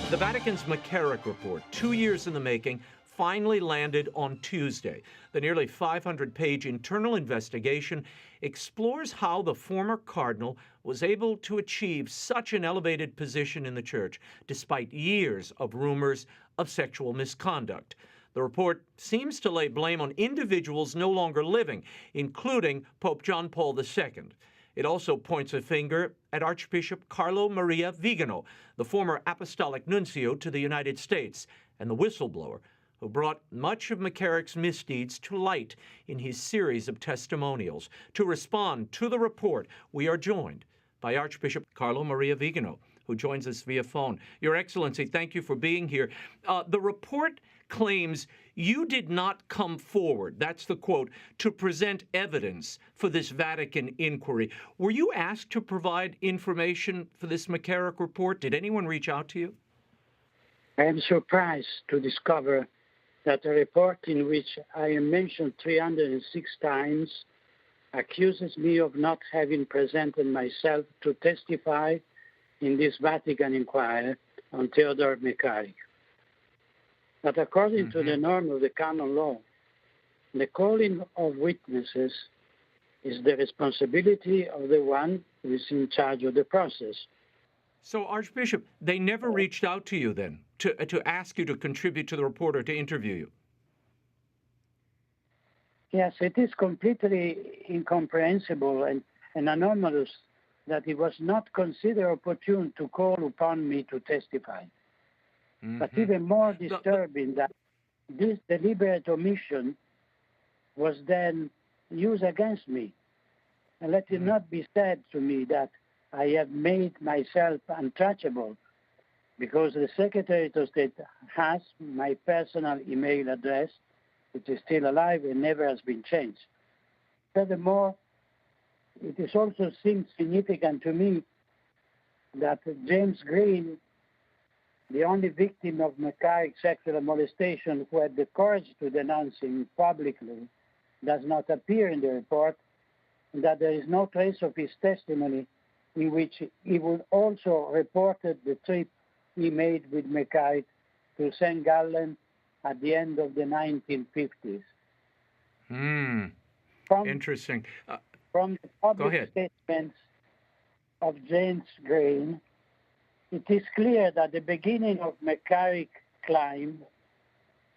The Vatican's McCarrick report, 2 years in the making, finally landed on Tuesday. The nearly 500-page internal investigation explores how the former cardinal was able to achieve such an elevated position in the Church, despite years of rumors of sexual misconduct. The report seems to lay blame on individuals no longer living, including Pope John Paul II. It also points a finger at Archbishop Carlo Maria Vigano, the former Apostolic Nuncio to the United States, and the whistleblower who brought much of McCarrick's misdeeds to light in his series of testimonials. To respond to the report, we are joined by Archbishop Carlo Maria Vigano, who joins us via phone. Your Excellency, thank you for being here. The report claims you did not come forward, that's the quote, to present evidence for this Vatican inquiry. Were you asked to provide information for this McCarrick report? Did anyone reach out to you? I am surprised to discover that a report in which I am mentioned 306 times accuses me of not having presented myself to testify in this Vatican inquiry on Theodore McCarrick. But according to the norm of the canon law, the calling of witnesses is the responsibility of the one who is in charge of the process. So, Archbishop, they never reached out to you then to ask you to contribute to the report or to interview you? Yes, it is completely incomprehensible and anomalous that it was not considered opportune to call upon me to testify. But even more disturbing that this deliberate omission was then used against me. And let it not be said to me that I have made myself untouchable, because the Secretary of State has my personal email address, which is still alive and never has been changed. Furthermore, it is also seems significant to me that James Green, the only victim of McCarrick's sexual molestation who had the courage to denounce him publicly, does not appear in the report, and that there is no trace of his testimony in which he would also reported the trip he made with McCarrick to St. Gallen at the end of the 1950s. Interesting. From the public statements of James Green, it is clear that the beginning of McCarrick's climb,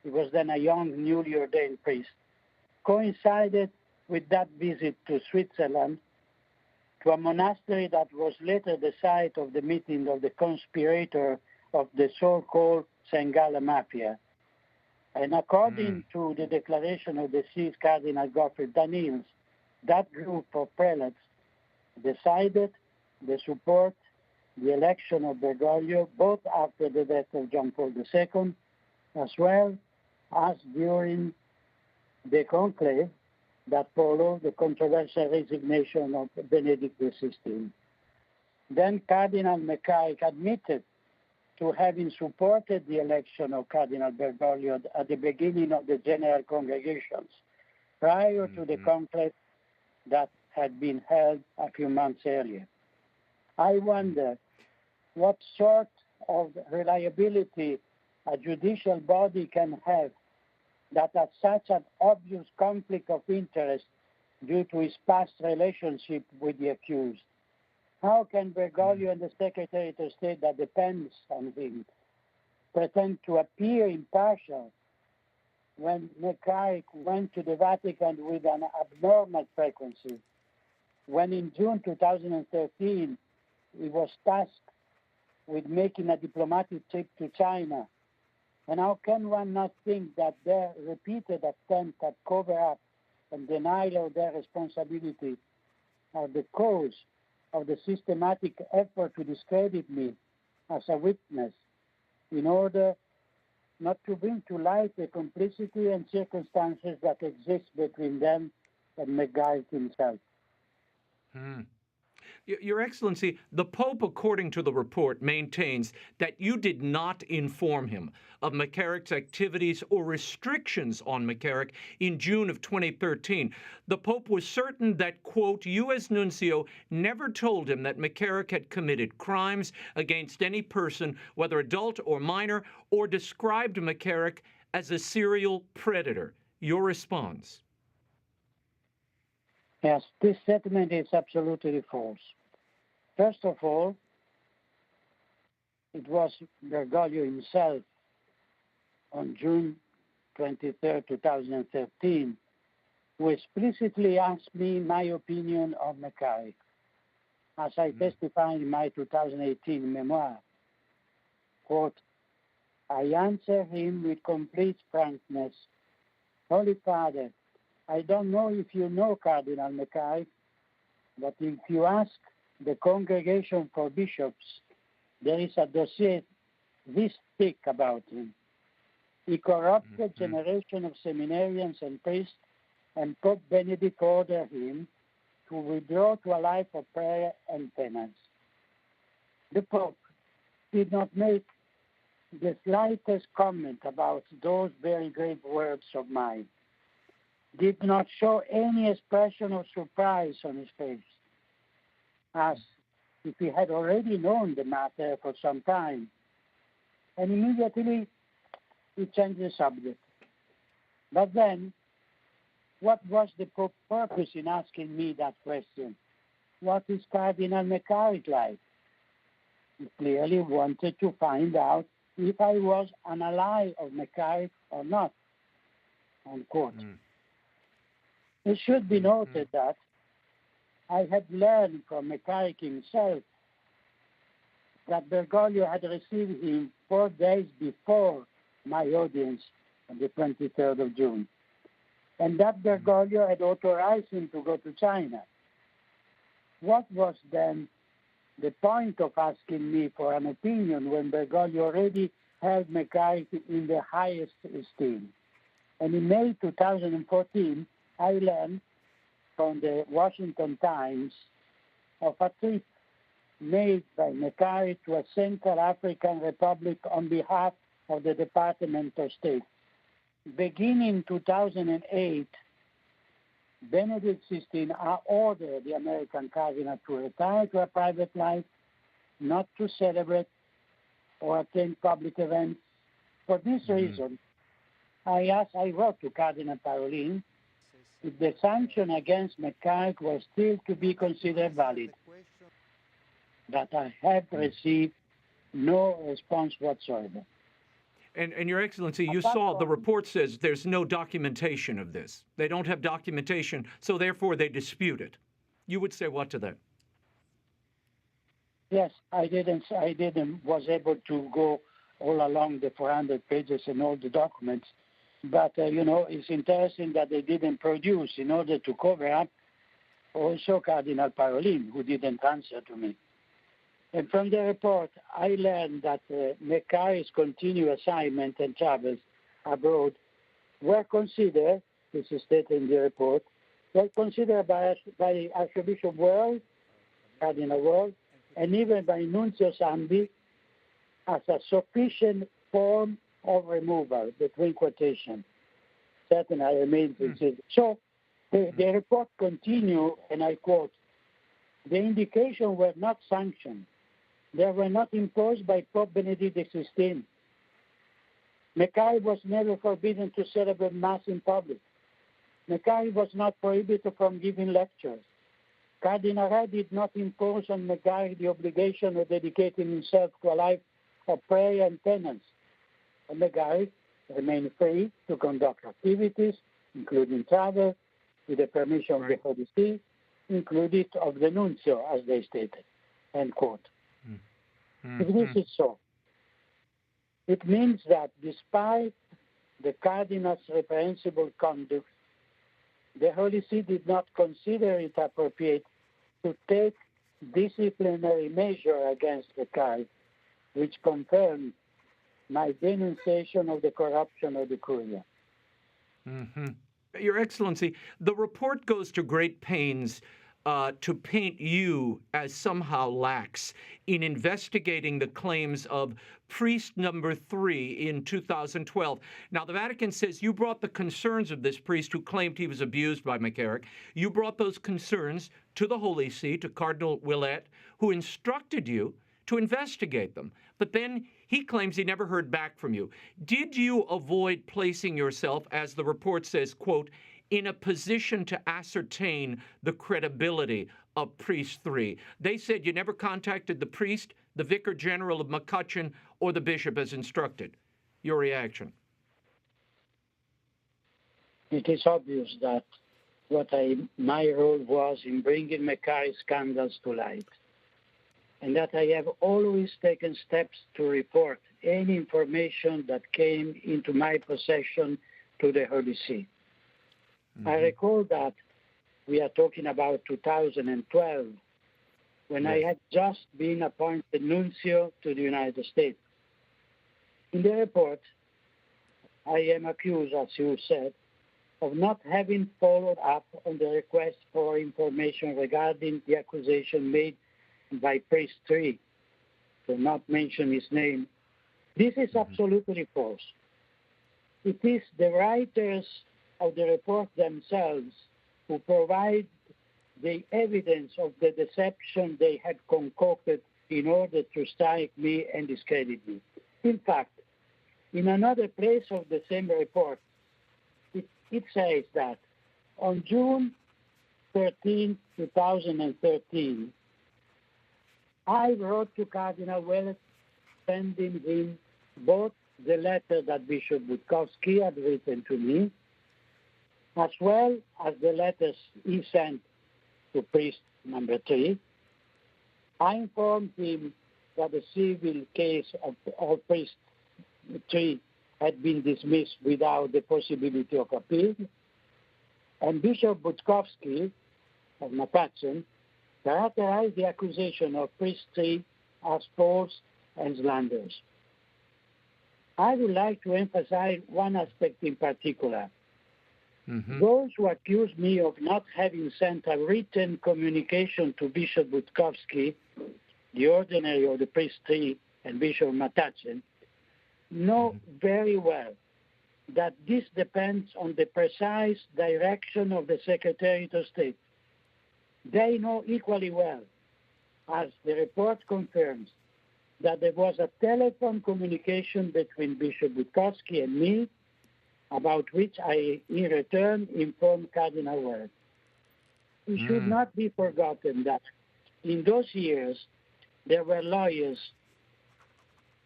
he was then a young, newly ordained priest, coincided with that visit to Switzerland, to a monastery that was later the site of the meeting of the conspirator of the so-called St. Gallen mafia. And according to the declaration of the deceased Cardinal Gottfried Daniels, that group of prelates decided to support the election of Bergoglio, both after the death of John Paul II, as well as during the conclave that followed the controversial resignation of Benedict XVI. Then Cardinal McCarrick admitted to having supported the election of Cardinal Bergoglio at the beginning of the general congregations, prior to the conclave that had been held a few months earlier. I wonder what sort of reliability a judicial body can have that at such an obvious conflict of interest due to his past relationship with the accused. How can Bergoglio and the Secretary of State that depends on him pretend to appear impartial when McCarrick went to the Vatican with an abnormal frequency, when in June 2013 he was tasked with making a diplomatic trip to China? And how can one not think that their repeated attempts at cover-up and denial of their responsibility are the cause of the systematic effort to discredit me as a witness in order not to bring to light the complicity and circumstances that exist between them and McCarrick himself? Your Excellency, the Pope, according to the report, maintains that you did not inform him of McCarrick's activities or restrictions on McCarrick in June of 2013. The Pope was certain that, quote, you as nuncio never told him that McCarrick had committed crimes against any person, whether adult or minor, or described McCarrick as a serial predator. Your response? Yes, this statement is absolutely false. First of all, it was Bergoglio himself on June 23, 2013, who explicitly asked me my opinion of McCarrick. As I testified in my 2018 memoir, quote, I answer him with complete frankness, Holy Father, I don't know if you know Cardinal McCarrick, but if you ask the Congregation for Bishops, there is a dossier this thick about him. He corrupted a generation of seminarians and priests, and Pope Benedict ordered him to withdraw to a life of prayer and penance. The Pope did not make the slightest comment about those very grave words of mine, did not show any expression of surprise on his face, as if he had already known the matter for some time, and immediately he changed the subject. But then, what was the Pope's purpose in asking me that question? What is Cardinal McCarrick like? He clearly wanted to find out if I was an ally of McCarrick or not, unquote. It should be noted that I had learned from McCarrick himself that Bergoglio had received him 4 days before my audience on the 23rd of June, and that Bergoglio had authorized him to go to China. What was then the point of asking me for an opinion when Bergoglio already held McCarrick in the highest esteem? And in May 2014, I learned from the Washington Times of a trip made by McCarrick to a Central African Republic on behalf of the Department of State. Beginning 2008, Benedict XVI ordered the American cardinal to retire to a private life, not to celebrate or attend public events. For this reason, I wrote to Cardinal Parolin if the sanction against McCarrick was still to be considered valid, but I have received no response whatsoever. And Your Excellency, you saw the report says there's no documentation of this. They don't have documentation, so therefore they dispute it. You would say what to that? Yes, I was able to go all along the 400 pages and all the documents. But, it's interesting that they didn't produce in order to cover up also Cardinal Parolin, who didn't answer to me. And from the report, I learned that McCarrick's continued assignment and travels abroad were considered, this is stated in the report, were considered by Archbishop World, Cardinal World, and even by Nuncio Sambi as a sufficient form of removal, between quotation. Certain I remain considered. So the report continued, and I quote, the indications were not sanctioned. They were not imposed by Pope Benedict XVI. McCarrick was never forbidden to celebrate Mass in public. McCarrick was not prohibited from giving lectures. Cardinal Red did not impose on McCarrick the obligation of dedicating himself to a life of prayer and penance. And McCarrick remained free to conduct activities, including travel, with the permission of the Holy See, including of the Nuncio, as they stated, end quote. If this is so, it means that despite the Cardinal's reprehensible conduct, the Holy See did not consider it appropriate to take disciplinary measure against McCarrick, which confirmed my denunciation of the corruption of the Curia. Your Excellency, the report goes to great pains to paint you as somehow lax in investigating the claims of priest number 3 in 2012. Now, the Vatican says you brought the concerns of this priest who claimed he was abused by McCarrick. You brought those concerns to the Holy See, to Cardinal Willett, who instructed you to investigate them. But then he claims he never heard back from you. Did you avoid placing yourself, as the report says, quote, in a position to ascertain the credibility of priest 3? They said you never contacted the priest, the vicar general of McCutcheon, or the bishop as instructed. Your reaction? It is obvious that my role was in bringing McCarrick scandals to light, and that I have always taken steps to report any information that came into my possession to the Holy See. I recall that we are talking about 2012, when I had just been appointed nuncio to the United States. In the report, I am accused, as you said, of not having followed up on the request for information regarding the accusation made by priest 3, to not mention his name. This is absolutely false. It is the writers of the report themselves who provide the evidence of the deception they had concocted in order to strike me and discredit me. In fact, in another place of the same report, it says that on June 13, 2013, I wrote to Cardinal Willett, sending him both the letter that Bishop Butkowski had written to me, as well as the letters he sent to priest number 3. I informed him that the civil case of priest 3 had been dismissed without the possibility of appeal, and Bishop Butkowski of McCutcheon characterized the accusation of priest 3 as false and slanderous. I would like to emphasize one aspect in particular. Those who accuse me of not having sent a written communication to Bishop Butkowski, the ordinary of the priest 3, and Bishop McCutcheon, know very well that this depends on the precise direction of the Secretariat of State. They know equally well, as the report confirms, that there was a telephone communication between Bishop Butkowski and me, about which I, in return, informed Cardinal Willett. It should not be forgotten that in those years, there were lawyers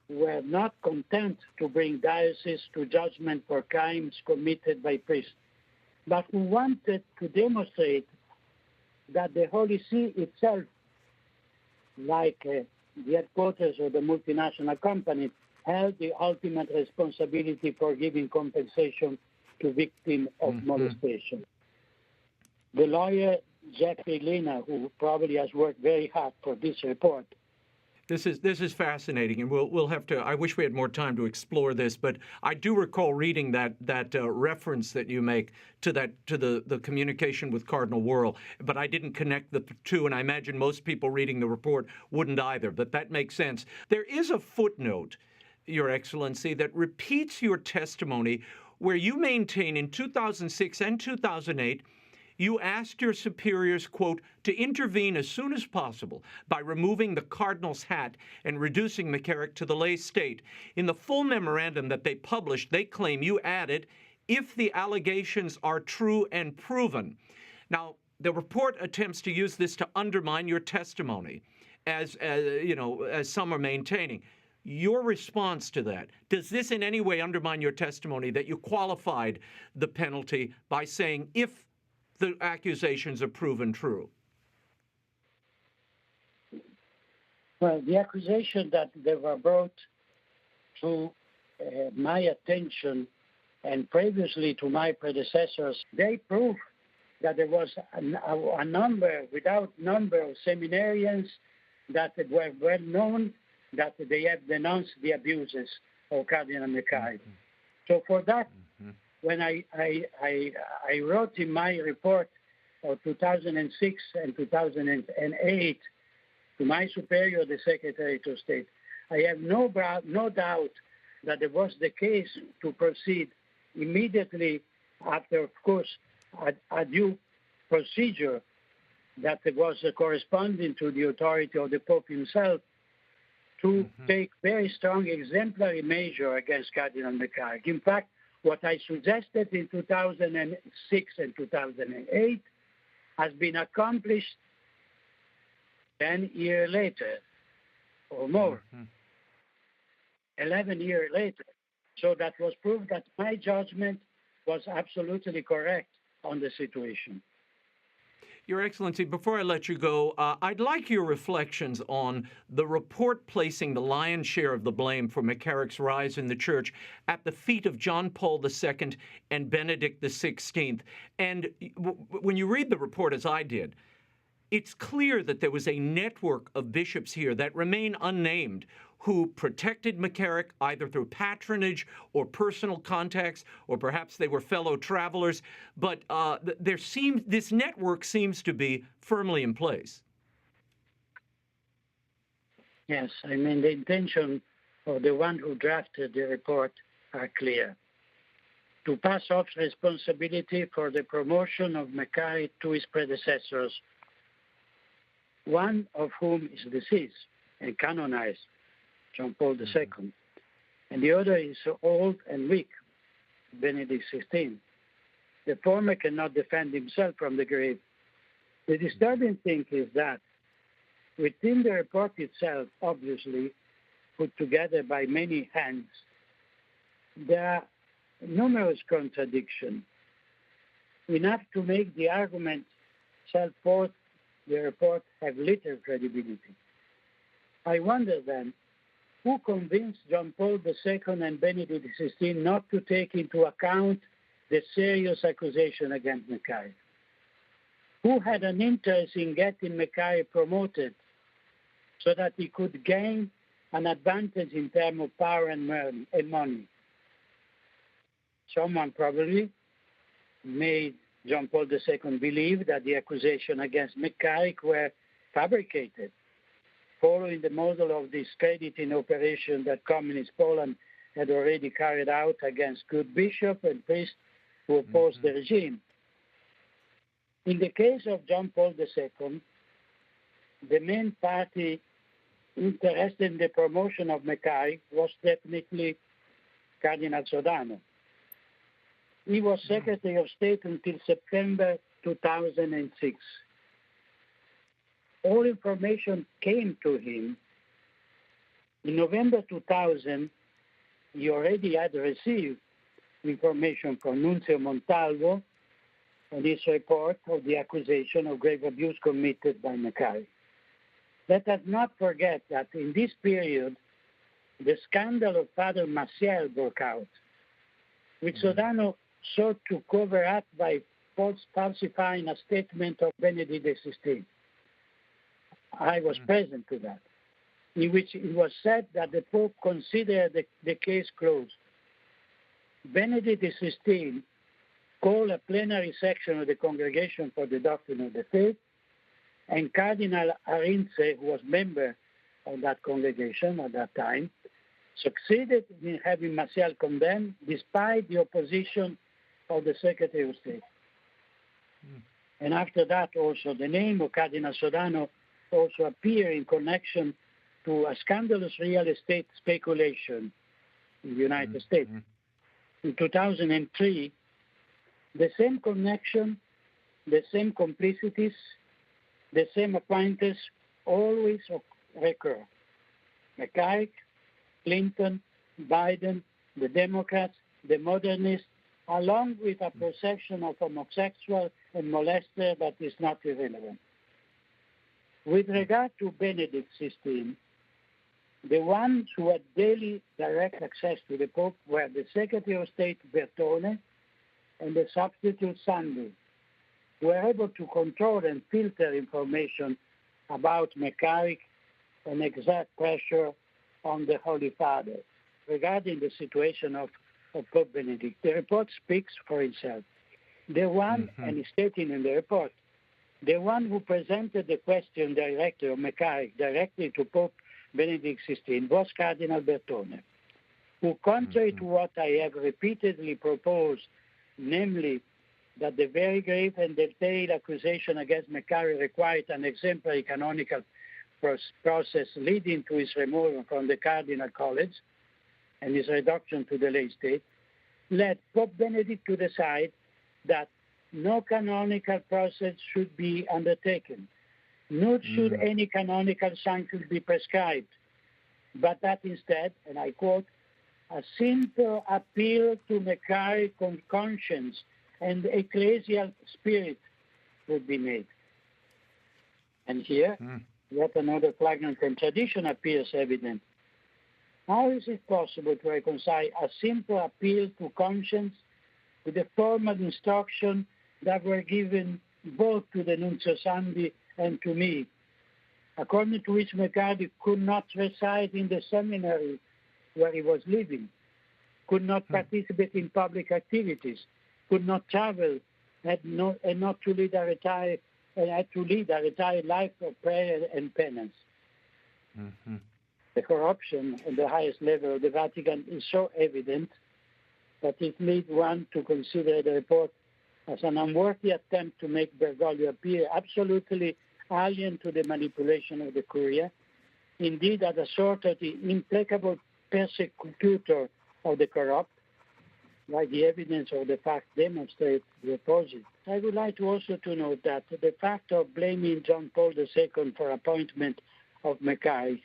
who were not content to bring dioceses to judgment for crimes committed by priests, but who wanted to demonstrate that the Holy See itself, like the headquarters of the multinational company, held the ultimate responsibility for giving compensation to victims of molestation. The lawyer, Jeffrey Lina, who probably has worked very hard for this report. This is fascinating, and we'll have to. I wish we had more time to explore this, but I do recall reading that reference that you make to the communication with Cardinal Wuerl, but I didn't connect the two, and I imagine most people reading the report wouldn't either. But that makes sense. There is a footnote, Your Excellency, that repeats your testimony, where you maintain in 2006 and 2008. You asked your superiors, quote, to intervene as soon as possible by removing the cardinal's hat and reducing McCarrick to the lay state. In the full memorandum that they published, they claim you added, if the allegations are true and proven. Now, the report attempts to use this to undermine your testimony, as some are maintaining. Your response to that, does this in any way undermine your testimony that you qualified the penalty by saying if the accusations are proven true? Well, the accusation that they were brought to my attention and previously to my predecessors, they prove that there was a number, without number, of seminarians that were well known, that they have denounced the abuses of Cardinal McCarrick. So for that, when I wrote in my report of 2006 and 2008 to my superior, the Secretary of State, I have no doubt that it was the case to proceed immediately after, of course, a due procedure that was corresponding to the authority of the Pope himself to take very strong exemplary measure against Cardinal McCarrick. In fact, what I suggested in 2006 and 2008 has been accomplished 10 years later or more, 11 years later. So that was proof that my judgment was absolutely correct on the situation. Your Excellency, before I let you go, I'd like your reflections on the report placing the lion's share of the blame for McCarrick's rise in the Church at the feet of John Paul II and Benedict XVI. And when you read the report, as I did, it's clear that there was a network of bishops here that remain unnamed who protected McCarrick either through patronage or personal contacts, or perhaps they were fellow travelers. But this network seems to be firmly in place. Yes, I mean, the intention of the one who drafted the report are clear. To pass off responsibility for the promotion of McCarrick to his predecessors, one of whom is deceased and canonized, John Paul II, and the other is old and weak, Benedict XVI. The former cannot defend himself from the grave. The disturbing thing is that within the report itself, obviously put together by many hands, there are numerous contradictions, enough to make the argument set forth the report have little credibility. I wonder then, who convinced John Paul II and Benedict XVI not to take into account the serious accusation against McCarrick? Who had an interest in getting McCarrick promoted so that he could gain an advantage in terms of power and money? Someone probably made John Paul II believe that the accusation against McCarrick were fabricated, following the model of discrediting operation that Communist Poland had already carried out against good bishops and priests who opposed the regime. In the case of John Paul II, the main party interested in the promotion of McCarrick was definitely Cardinal Sodano. He was Secretary of State until September 2006. All information came to him. In November 2000, he already had received information from Nuncio Montalvo on his report of the accusation of grave abuse committed by McCarrick. Let us not forget that in this period, the scandal of Father Maciel broke out, which Sodano sought to cover up by falsifying a statement of Benedict XVI. I was present to that, in which it was said that the Pope considered the case closed. Benedict XVI called a plenary section of the Congregation for the Doctrine of the Faith, and Cardinal Arinze, who was member of that congregation at that time, succeeded in having Maciel condemned despite the opposition of the Secretary of State. And after that also the name of Cardinal Sodano also appeared in connection to a scandalous real estate speculation in the United States. In 2003, the same connection, the same complicities, the same acquaintance always recur. McCarrick, Clinton, Biden, the Democrats, the modernists, along with a perception of homosexual and molester that is not irrelevant. With regard to Benedict XVI, the ones who had daily direct access to the Pope were the Secretary of State Bertone and the substitute Sandri, who were able to control and filter information about McCarrick and exert pressure on the Holy Father regarding the situation of Pope Benedict. The report speaks for itself. The one, and it's stated in the report, The one who presented the question directly, or McCarrick, directly to Pope Benedict XVI was Cardinal Bertone, who, contrary to what I have repeatedly proposed, namely that the very grave and detailed accusation against McCarrick required an exemplary canonical process leading to his removal from the Cardinal College and his reduction to the lay state, led Pope Benedict to decide that no canonical process should be undertaken, nor should any canonical sanction be prescribed, but that instead, and I quote, a simple appeal to McCarrick's conscience and ecclesial spirit would be made. And here, yet another flagrant contradiction appears evident. How is it possible to reconcile a simple appeal to conscience with the formal instruction that were given both to the Nuncio Sandi and to me, according to which McCarrick could not reside in the seminary where he was living, could not participate in public activities, could not travel, and not to lead a retired life of prayer and penance. The corruption at the highest level of the Vatican is so evident that it leads one to consider the report as an unworthy attempt to make Bergoglio appear absolutely alien to the manipulation of the Curia, indeed as a sort of the implacable persecutor of the corrupt, like the evidence of the fact demonstrates the opposite. I would like to also to note that the fact of blaming John Paul II for appointment of McCarrick,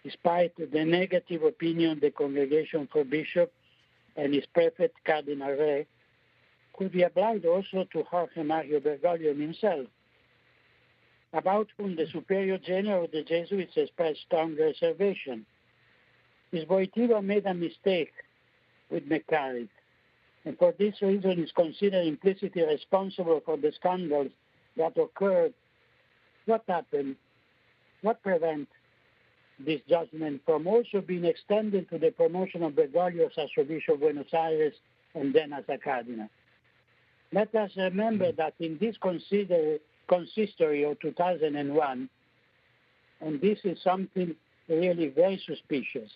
despite the negative opinion of the Congregation for Bishops and its prefect, Cardinal Ray, could be applied also to Jorge Mario Bergoglio himself, about whom the Superior General of the Jesuits expressed strong reservation. His Voitiva made a mistake with McCarrick, and for this reason is considered implicitly responsible for the scandals that occurred. What happened? What prevents this judgment from also being extended to the promotion of Bergoglio as Archbishop of Buenos Aires and then as a cardinal? Let us remember that in this consistory of 2001, and this is something really very suspicious,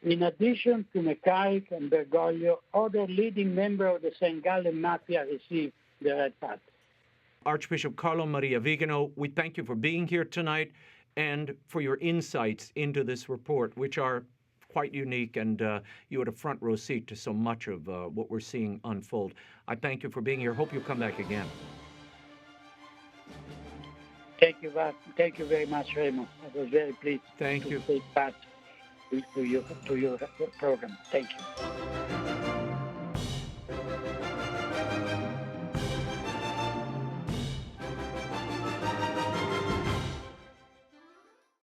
in addition to McCarrick and Bergoglio, other leading members of the St. Gallen mafia received the red path. Archbishop Carlo Maria Vigano, we thank you for being here tonight and for your insights into this report, which are quite unique, and you had a front row seat to so much of what we're seeing unfold. I thank you for being here. Hope you'll come back again. Thank you very much, Raymond. I was very pleased to take part to your program. Thank you.